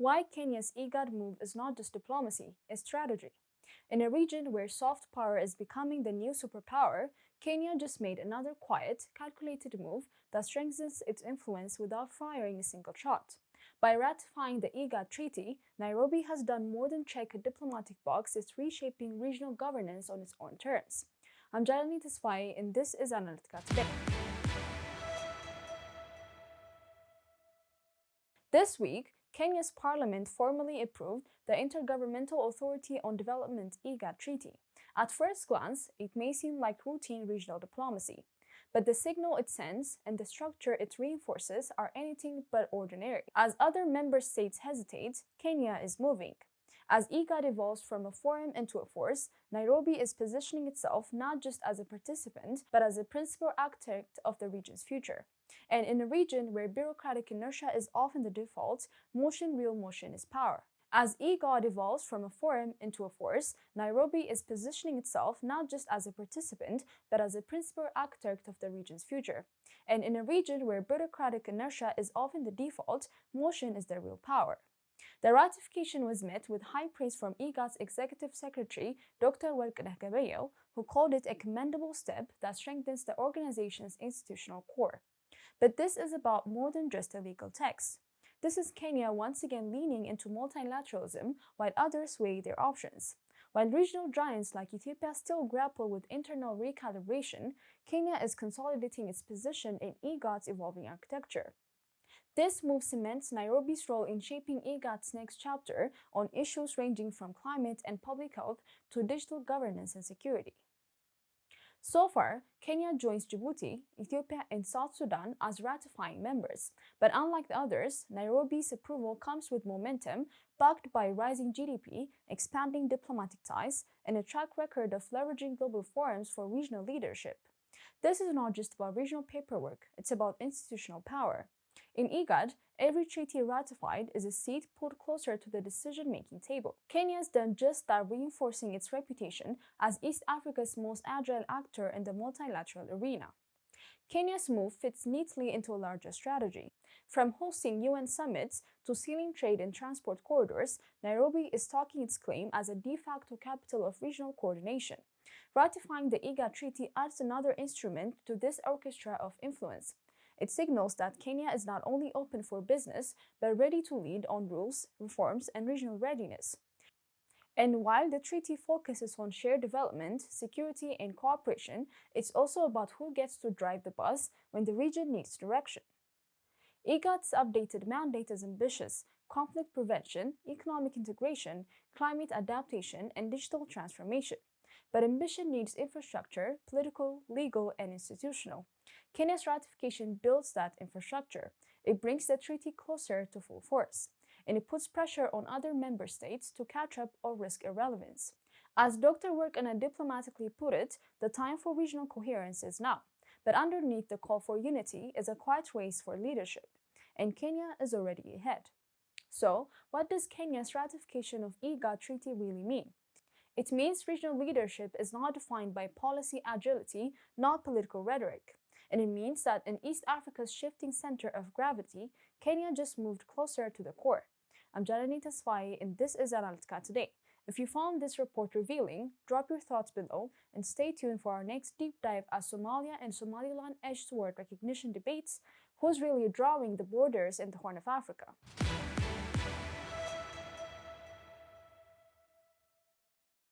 Why Kenya's IGAD move is not just diplomacy, it's strategy. In a region where soft power is becoming the new superpower, Kenya just made another quiet, calculated move that strengthens its influence without firing a single shot. By ratifying the IGAD Treaty, Nairobi has done more than check a diplomatic box, it's reshaping regional governance on its own terms. I'm Jalene Tesfaye, and this is Analytica Today. This week, Kenya's parliament formally approved the Intergovernmental Authority on Development IGAD Treaty. At first glance, it may seem like routine regional diplomacy, but the signal it sends and the structure it reinforces are anything but ordinary. As other member states hesitate, Kenya is moving. As IGAD evolves from a forum into a force, Nairobi is positioning itself not just as a participant, but as a principal architect of the region's future. And in a region where bureaucratic inertia is often the default, real motion is power. As IGAD evolves from a forum into a force, Nairobi is positioning itself not just as a participant, but as a principal architect of the region's future. And in a region where bureaucratic inertia is often the default, motion is the real power. The ratification was met with high praise from IGAD's Executive Secretary, Dr. Welkneh, who called it a commendable step that strengthens the organization's institutional core. But this is about more than just a legal text. This is Kenya once again leaning into multilateralism while others weigh their options. While regional giants like Ethiopia still grapple with internal recalibration, Kenya is consolidating its position in IGAD's evolving architecture. This move cements Nairobi's role in shaping IGAD's next chapter on issues ranging from climate and public health to digital governance and security. So far, Kenya joins Djibouti, Ethiopia, and South Sudan as ratifying members. But unlike the others, Nairobi's approval comes with momentum, backed by rising GDP, expanding diplomatic ties, and a track record of leveraging global forums for regional leadership. This is not just about regional paperwork, it's about institutional power. In IGAD, every treaty ratified is a seat pulled closer to the decision-making table. Kenya has done just that, reinforcing its reputation as East Africa's most agile actor in the multilateral arena. Kenya's move fits neatly into a larger strategy. From hosting UN summits to sealing trade and transport corridors, Nairobi is staking its claim as a de facto capital of regional coordination. Ratifying the IGAD Treaty adds another instrument to this orchestra of influence. It signals that Kenya is not only open for business, but ready to lead on rules, reforms, and regional readiness. And while the treaty focuses on shared development, security, and cooperation, it's also about who gets to drive the bus when the region needs direction. IGAD's updated mandate is ambitious: conflict prevention, economic integration, climate adaptation, and digital transformation. But ambition needs infrastructure, political, legal, and institutional. Kenya's ratification builds that infrastructure. It brings the treaty closer to full force, and it puts pressure on other member states to catch up or risk irrelevance. As Dr. Welkneh diplomatically put it, the time for regional coherence is now. But underneath the call for unity is a quiet race for leadership, and Kenya is already ahead. So, what does Kenya's ratification of IGAD Treaty really mean? It means regional leadership is not defined by policy agility, not political rhetoric. And it means that in East Africa's shifting center of gravity, Kenya just moved closer to the core. I'm Jalene Tesfaye, and this is Analytica Today. If you found this report revealing, drop your thoughts below and stay tuned for our next deep dive as Somalia and Somaliland edge toward recognition debates. Who's really drawing the borders in the Horn of Africa?